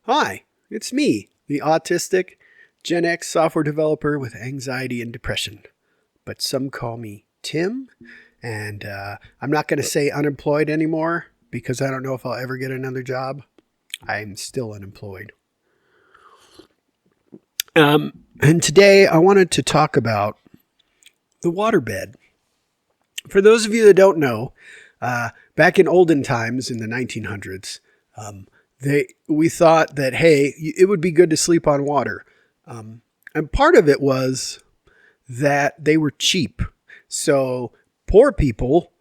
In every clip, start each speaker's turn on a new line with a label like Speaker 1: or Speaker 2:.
Speaker 1: Hi, it's me, the autistic Gen X software developer with anxiety and depression. But some call me Tim, and I'm not going to say unemployed anymore because I don't know if I'll ever get another job. I'm still unemployed. And today I wanted to talk about the waterbed. For those of you that don't know, back in olden times in the 1900s, we thought that, hey, it would be good to sleep on water. And part of it was that they were cheap. So poor people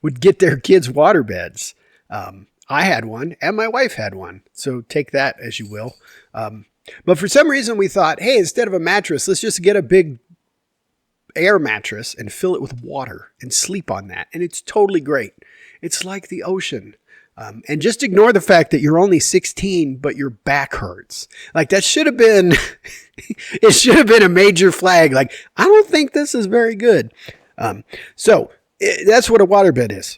Speaker 1: would get their kids waterbeds. I had one and my wife had one. So take that as you will. But for some reason we thought, hey, instead of a mattress, let's just get a big air mattress and fill it with water and sleep on that. And it's totally great. It's like the ocean. And just ignore the fact that you're only 16, but your back hurts. Like that should have been, it should have been a major flag. Like, I don't think this is very good. So that's what a waterbed is.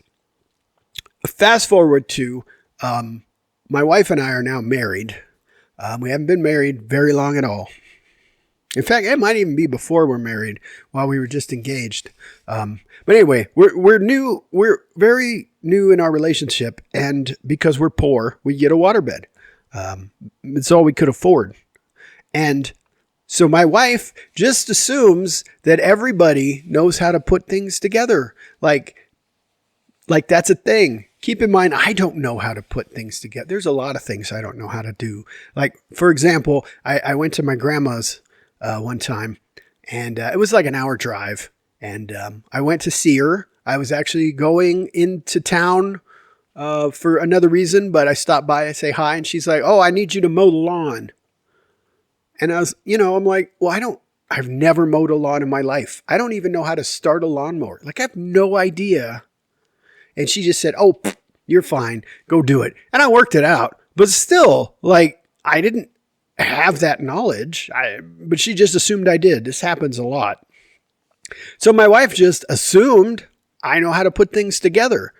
Speaker 1: Fast forward to, my wife and I are now married. We haven't been married very long at all. In fact, it might even be before we're married, while we were just engaged. But anyway, we're new. We're very new in our relationship, and because we're poor, we get a waterbed. It's all we could afford. And so my wife just assumes that everybody knows how to put things together. Like that's a thing. Keep in mind, I don't know how to put things together. There's a lot of things I don't know how to do. Like, for example, I went to my grandma's one time, and it was like an hour drive. And I went to see her. I was actually going into town for another reason, but I stopped by to say hi, and she's like, "Oh, I need you to mow the lawn." And I was, I'm like, well, I've never mowed a lawn in my life. I don't even know how to start a lawnmower. Like, I have no idea. And she just said, "Oh, you're fine. Go do it." And I worked it out, but still, like, I didn't have that knowledge, but she just assumed I did. This happens a lot. So my wife just assumed I know how to put things together.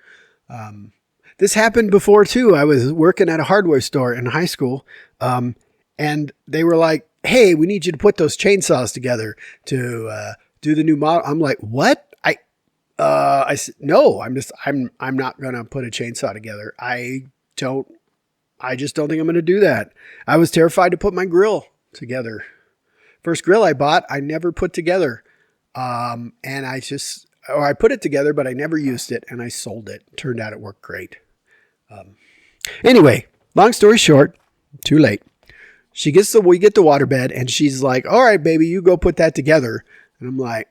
Speaker 1: This happened before too. I was working at a hardware store in high school, and they were like, "Hey, we need you to put those chainsaws together to do the new model." I'm like, "What?" I said, "No, I'm not going to put a chainsaw together. I just don't think I'm going to do that." I was terrified to put my grill together. First grill I bought, I never put together. And I put it together, but I never used it, and I sold it. Turned out it worked great. Anyway, long story short, too late. We get the waterbed, and she's like, "All right, baby, you go put that together." And I'm like,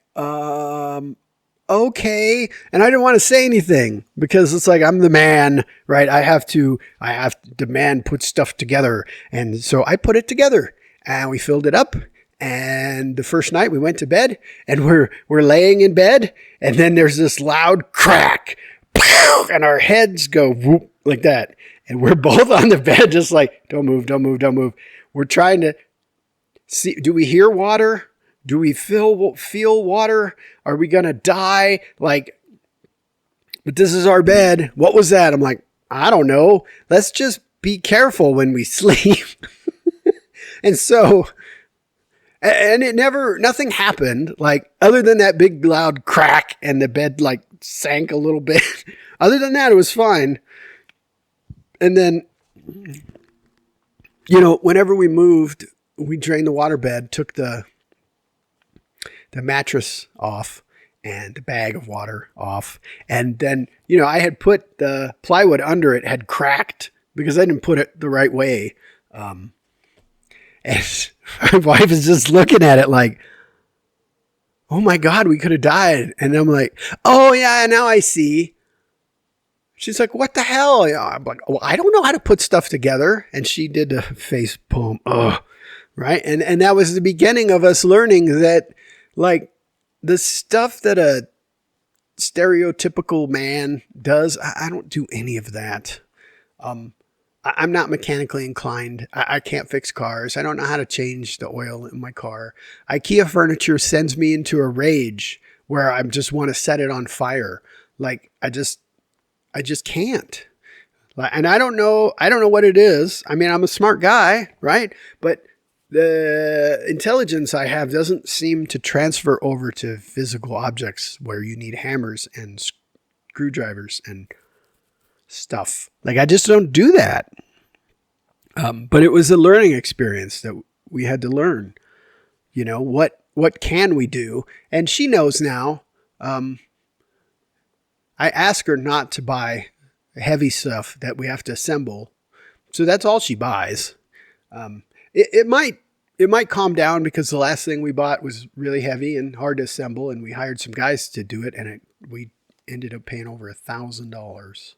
Speaker 1: okay. And I didn't want to say anything because it's like, I'm the man, right? I have to demand put stuff together. And so I put it together and we filled it up. And the first night we went to bed and we're laying in bed. And then there's this loud crack and our heads go whoop like that. And we're both on the bed, just like, don't move, don't move, don't move. We're trying to see, do we hear water? Do we feel water? Are we going to die? Like, but this is our bed. What was that? I'm like, I don't know. Let's just be careful when we sleep. And so, and nothing happened. Like, other than that big loud crack and the bed like sank a little bit. Other than that, it was fine. And then, whenever we moved, we drained the waterbed, took the mattress off and the bag of water off. And then, I had put the plywood under it, had cracked because I didn't put it the right way. And my wife is just looking at it like, "Oh my God, we could have died." And I'm like, "Oh yeah, now I see." She's like, "What the hell?" I'm like, "Oh, I don't know how to put stuff together." And she did a face palm. Ugh. Right. And that was the beginning of us learning that, like, the stuff that a stereotypical man does, I don't do any of that. I'm not mechanically inclined. I can't fix cars. I don't know how to change the oil in my car. IKEA furniture sends me into a rage where I just want to set it on fire. Like, I just can't. And I don't know what it is. I mean, I'm a smart guy, right? But the intelligence I have doesn't seem to transfer over to physical objects where you need hammers and screwdrivers and stuff. Like, I just don't do that. But it was a learning experience that we had to learn. You know, what can we do? And she knows now. I ask her not to buy heavy stuff that we have to assemble. So that's all she buys. It might calm down because the last thing we bought was really heavy and hard to assemble, and we hired some guys to do it, and we ended up paying over $1,000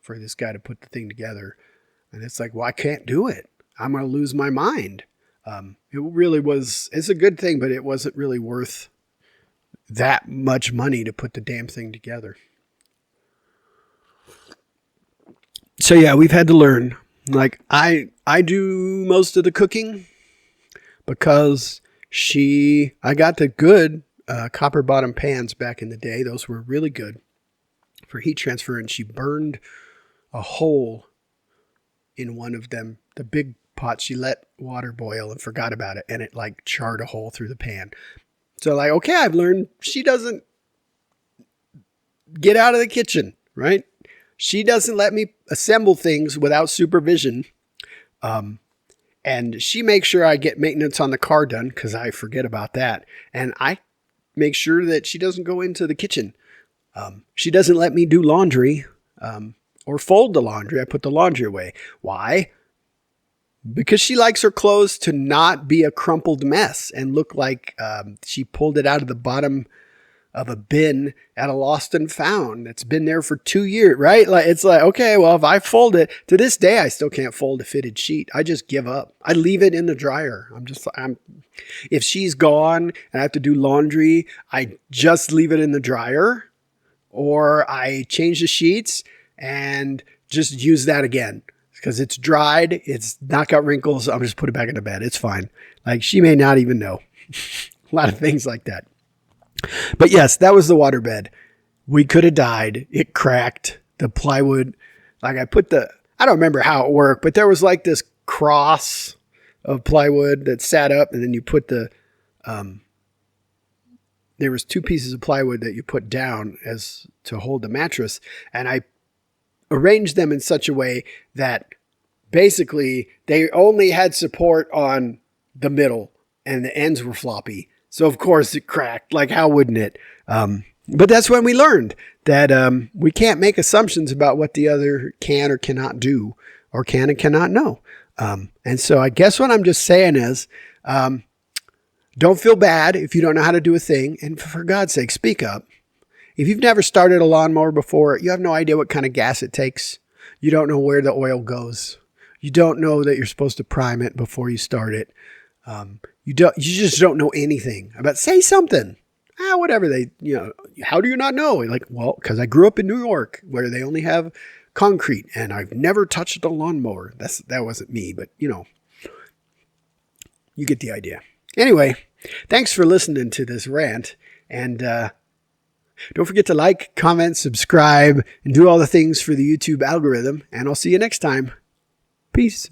Speaker 1: for this guy to put the thing together. And it's like, well, I can't do it. I'm going to lose my mind. It really was, it's a good thing, but it wasn't really worth that much money to put the damn thing together. So yeah, we've had to learn. Like, I do most of the cooking because I got the good copper bottom pans back in the day. Those were really good for heat transfer, and she burned a hole in one of them, the big pot. She let water boil and forgot about it, and it like charred a hole through the pan. So like, okay, I've learned she doesn't get out of the kitchen, right? She doesn't let me assemble things without supervision. And she makes sure I get maintenance on the car done because I forget about that. And I make sure that she doesn't go into the kitchen. She doesn't let me do laundry or fold the laundry. I put the laundry away. Why? Because she likes her clothes to not be a crumpled mess and look like she pulled it out of the bottom of a bin at a lost and found. It's been there for 2 years, right? Like, it's like, okay, well, if I fold it, to this day, I still can't fold a fitted sheet. I just give up. I leave it in the dryer. If she's gone and I have to do laundry, I just leave it in the dryer, or I change the sheets and just use that again. Because it's dried, it's not got wrinkles. I'll just put it back in the bed. It's fine. Like, she may not even know. A lot of things like that. But yes, that was the waterbed. We could have died. It cracked. The plywood. Like, I don't remember how it worked, but there was like this cross of plywood that sat up, and then you put there was 2 pieces of plywood that you put down as to hold the mattress. And I arranged them in such a way that basically they only had support on the middle and the ends were floppy. So of course it cracked. Like, how wouldn't it? But that's when we learned that we can't make assumptions about what the other can or cannot do, or can and cannot know. And so I guess what I'm just saying is, don't feel bad if you don't know how to do a thing. And for God's sake, speak up. If you've never started a lawnmower before, you have no idea what kind of gas it takes. You don't know where the oil goes. You don't know that you're supposed to prime it before you start it. You just don't know anything about, say something. Whatever how do you not know? Like, well, because I grew up in New York where they only have concrete and I've never touched a lawnmower. That wasn't me, but you get the idea. Anyway, thanks for listening to this rant, and don't forget to like, comment, subscribe, and do all the things for the YouTube algorithm, and I'll see you next time. Peace.